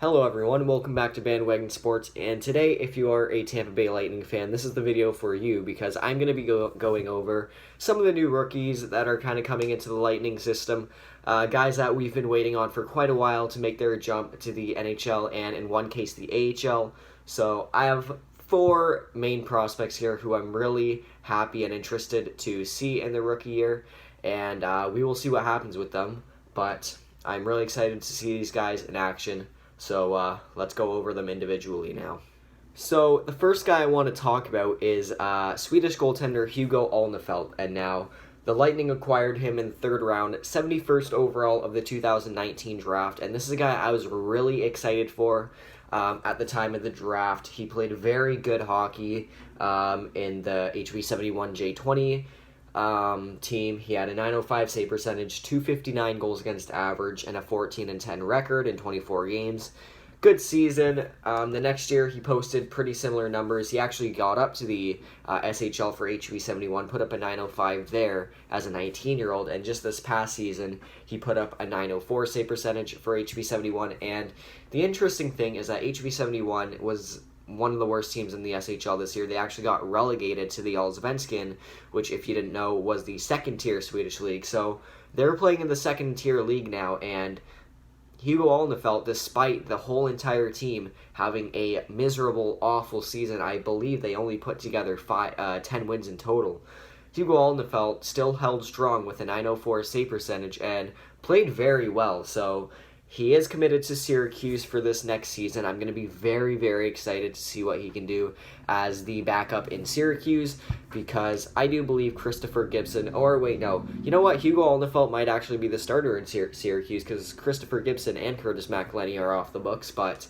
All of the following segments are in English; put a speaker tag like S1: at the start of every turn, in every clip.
S1: Hello everyone, welcome back to Bandwagon Sports, and today if you are a Tampa Bay Lightning fan, this is the video for you because I'm going to be going over some of the new rookies that are kind of coming into the Lightning system, guys that we've been waiting on for quite a while to make their jump to the NHL and in one case the AHL. So I have four main prospects here who I'm really happy and interested to see in the rookie year, and we will see what happens with them, but I'm really excited to see these guys in action. So let's go over them individually now. So the first guy I want to talk about is Swedish goaltender Hugo Alnefelt, and now the Lightning acquired him in the third round, 71st overall of the 2019 draft, and this is a guy I was really excited for at the time of the draft. He played very good hockey in the HV71 J20 team. He had a .905 save percentage, .259 goals against average, and a 14-10 record in 24 games. Good season. The next year he posted pretty similar numbers. He actually got up to the SHL for HV71, put up a .905 there as a 19-year-old, and just this past season he put up a .904 save percentage for HV71. And the interesting thing is that HV71 was one of the worst teams in the SHL this year. They actually got relegated to the Allsvenskan, which, if you didn't know, was the second-tier Swedish league. So they're playing in the second-tier league now, and Hugo Alnefelt, despite the whole entire team having a miserable, awful season, I believe they only put together 10 wins in total, Hugo Alnefelt still held strong with a .904 save percentage and played very well. So he is committed to Syracuse for this next season. I'm going to be very, very excited to see what he can do as the backup in Syracuse, because I do believe Christopher Gibson, or wait, no, you know what? Hugo Alnefelt might actually be the starter in Syracuse because Christopher Gibson and Curtis McElhinney are off the books, but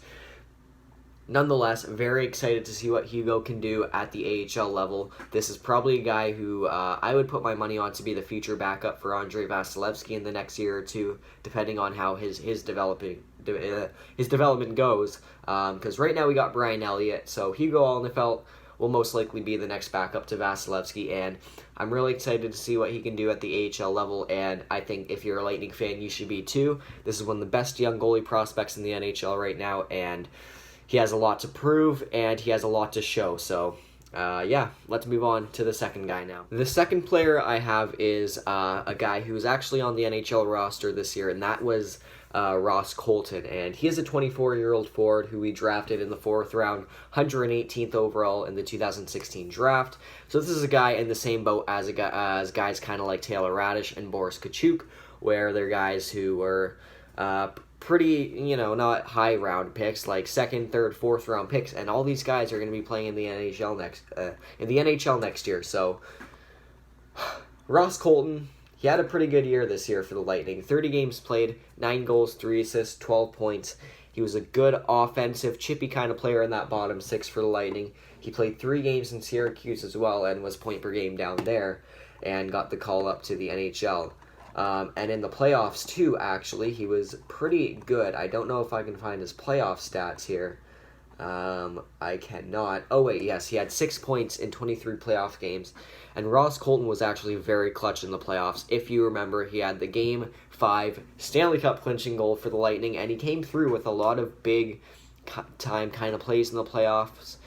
S1: nonetheless, very excited to see what Hugo can do at the AHL level. This is probably a guy who I would put my money on to be the future backup for Andrei Vasilevsky in the next year or two, depending on how his development goes. Because right now we got Brian Elliott, so Hugo Alnefelt will most likely be the next backup to Vasilevsky, and I'm really excited to see what he can do at the AHL level, and I think if you're a Lightning fan, you should be too. This is one of the best young goalie prospects in the NHL right now, and he has a lot to prove, and he has a lot to show. So, yeah, let's move on to the second guy now. The second player I have is a guy who was actually on the NHL roster this year, and that was Ross Colton. And he is a 24-year-old forward who we drafted in the fourth round, 118th overall in the 2016 draft. So this is a guy in the same boat as guys kind of like Taylor Raddysh and Boris Katchouk, where they're guys who were pretty, not high round picks, like second, third, fourth round picks, and all these guys are going to be playing in the NHL next year. So Ross Colton, he had a pretty good year this year for the Lightning. 30 games played, 9 goals, 3 assists, 12 points. He was a good offensive, chippy kind of player in that bottom six for the Lightning. He played 3 games in Syracuse as well and was point per game down there and got the call up to the NHL. And in the playoffs, too, actually, he was pretty good. I don't know if I can find his playoff stats here. I cannot. Oh, wait, yes, he had 6 points in 23 playoff games. And Ross Colton was actually very clutch in the playoffs. If you remember, he had the Game 5 Stanley Cup clinching goal for the Lightning, and he came through with a lot of big-time kind of plays in the playoffs.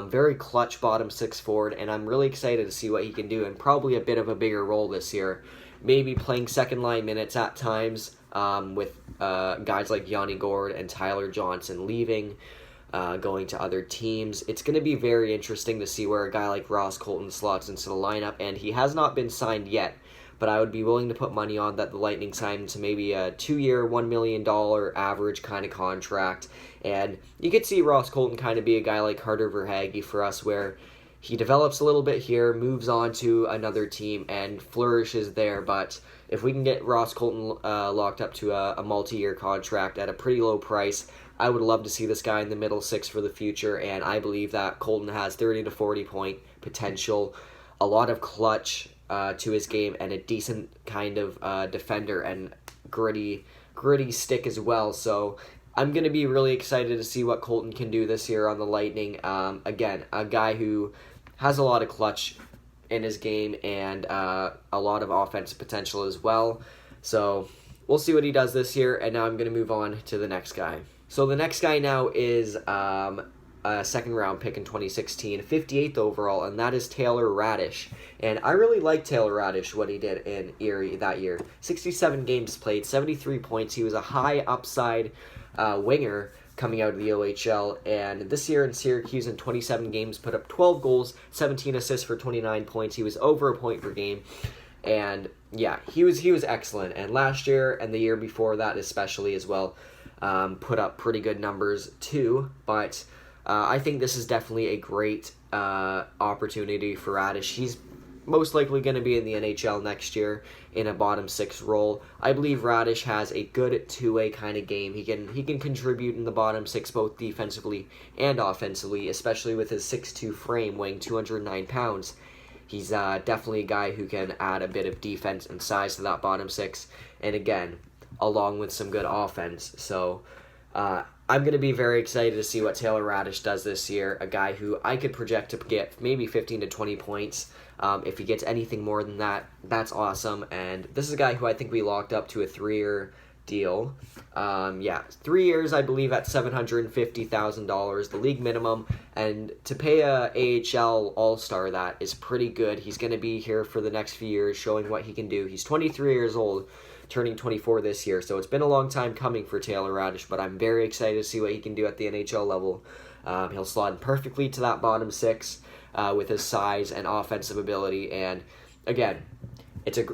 S1: Very clutch bottom six forward, and I'm really excited to see what he can do, and probably a bit of a bigger role this year. Maybe playing second-line minutes at times with guys like Yanni Gourde and Tyler Johnson leaving, going to other teams. It's going to be very interesting to see where a guy like Ross Colton slots into the lineup, and he has not been signed yet, but I would be willing to put money on that the Lightning sign him to maybe a 2-year, $1 million average kind of contract, and you could see Ross Colton kind of be a guy like Carter Verhaeghe for us, where he develops a little bit here, moves on to another team, and flourishes there. But if we can get Ross Colton locked up to a multi-year contract at a pretty low price, I would love to see this guy in the middle six for the future, and I believe that Colton has 30 to 40 point potential, a lot of clutch to his game, and a decent kind of defender and gritty stick as well. So I'm going to be really excited to see what Colton can do this year on the Lightning. Again, a guy who has a lot of clutch in his game and a lot of offensive potential as well. So we'll see what he does this year, and now I'm going to move on to the next guy. So the next guy now is a second-round pick in 2016, 58th overall, and that is Taylor Raddysh. And I really like Taylor Raddysh, what he did in Erie that year. 67 games played, 73 points. He was a high upside winger coming out of the OHL, and this year in Syracuse in 27 games put up 12 goals, 17 assists for 29 points. He was over a point per game, and yeah, he was excellent. And last year and the year before that especially as well, put up pretty good numbers too. But I think this is definitely a great opportunity for Radish. He's most likely going to be in the NHL next year in a bottom six role. I believe Radish has a good two-way kind of game. He can contribute in the bottom six both defensively and offensively, especially with his 6'2 frame weighing 209 pounds. He's definitely a guy who can add a bit of defense and size to that bottom six, and again, along with some good offense. So I'm going to be very excited to see what Taylor Raddysh does this year, a guy who I could project to get maybe 15 to 20 points. If he gets anything more than that, that's awesome. And this is a guy who I think we locked up to a 3-year deal. 3 years, I believe, at $750,000, the league minimum. And to pay a AHL All-Star that is pretty good. He's going to be here for the next few years, showing what he can do. He's 23 years old, turning 24 this year, so it's been a long time coming for Taylor Raddysh, but I'm very excited to see what he can do at the NHL level. He'll slot in perfectly to that bottom six with his size and offensive ability, and again,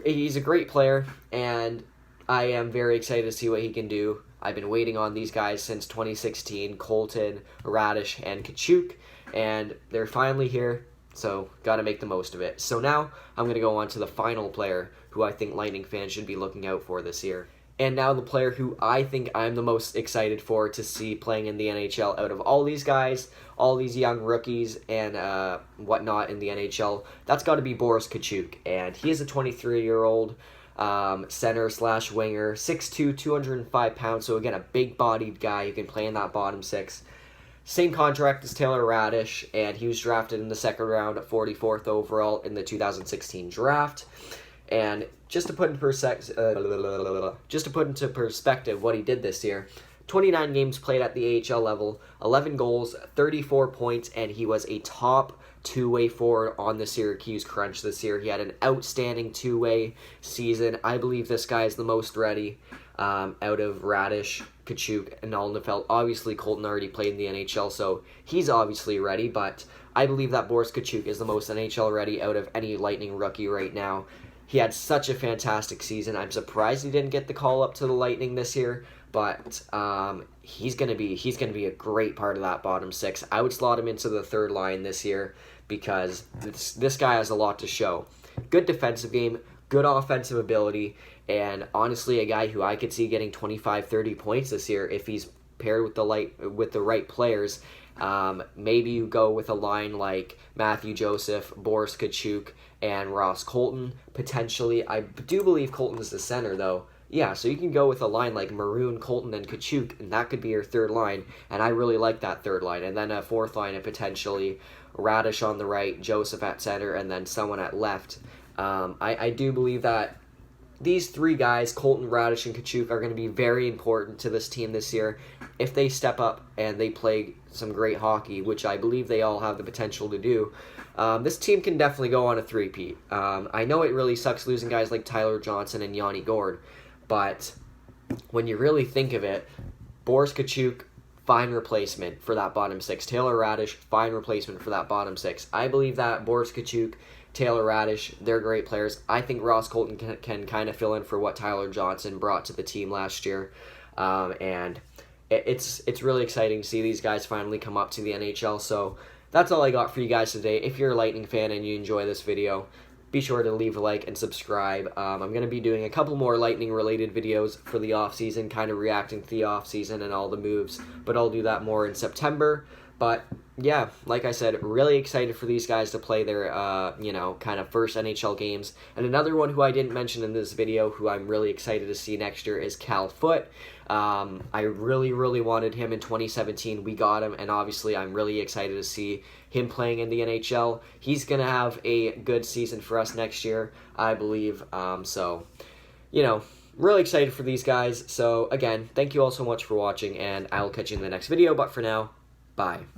S1: he's a great player, and I am very excited to see what he can do. I've been waiting on these guys since 2016, Colton, Raddysh, and Katchouk, and they're finally here. So, got to make the most of it. So now, I'm going to go on to the final player who I think Lightning fans should be looking out for this year. And now the player who I think I'm the most excited for to see playing in the NHL out of all these guys, all these young rookies and whatnot in the NHL, that's got to be Boris Katchouk. And he is a 23-year-old center/winger, 6'2", 205 pounds. So again, a big-bodied guy who can play in that bottom six. Same contract as Taylor Raddysh, and he was drafted in the second round at 44th overall in the 2016 draft. And just to put into perspective what he did this year, 29 games played at the AHL level, 11 goals, 34 points, and he was a top two-way forward on the Syracuse Crunch this year. He had an outstanding two-way season. I believe this guy is the most ready out of Raddysh, Katchouk, and Alnefelt. Obviously, Colton already played in the NHL, so he's obviously ready, but I believe that Boris Katchouk is the most NHL ready out of any Lightning rookie right now. He had such a fantastic season. I'm surprised he didn't get the call up to the Lightning this year, but he's gonna be a great part of that bottom six. I would slot him into the third line this year because this guy has a lot to show. Good defensive game, good offensive ability, and honestly, a guy who I could see getting 25, 30 points this year if he's paired with the right players. Maybe you go with a line like Matthew Joseph, Boris Katchouk, and Ross Colton, potentially. I do believe Colton's the center, though. Yeah, so you can go with a line like Maroon, Colton, and Katchouk, and that could be your third line, and I really like that third line. And then a fourth line of potentially Raddysh on the right, Joseph at center, and then someone at left. I do believe that these three guys, Colton, Raddysh, and Katchouk, are going to be very important to this team this year if they step up and they play some great hockey, which I believe they all have the potential to do. This team can definitely go on a three-peat. I know it really sucks losing guys like Tyler Johnson and Yanni Gourde, but when you really think of it, Boris Katchouk, fine replacement for that bottom six. Taylor Raddysh, fine replacement for that bottom six. I believe that Boris Katchouk, Taylor Raddysh, they're great players. I think Ross Colton can kind of fill in for what Tyler Johnson brought to the team last year. And it's really exciting to see these guys finally come up to the NHL. So that's all I got for you guys today. If you're a Lightning fan and you enjoy this video, be sure to leave a like and subscribe. I'm going to be doing a couple more Lightning-related videos for the off-season, kind of reacting to the off-season and all the moves, but I'll do that more in September. But yeah, like I said, really excited for these guys to play their, kind of first NHL games. And another one who I didn't mention in this video, who I'm really excited to see next year, is Cal Foote. I really, really wanted him in 2017. We got him, and obviously I'm really excited to see him playing in the NHL. He's going to have a good season for us next year, I believe. So, really excited for these guys. So again, thank you all so much for watching, and I will catch you in the next video. But for now, bye.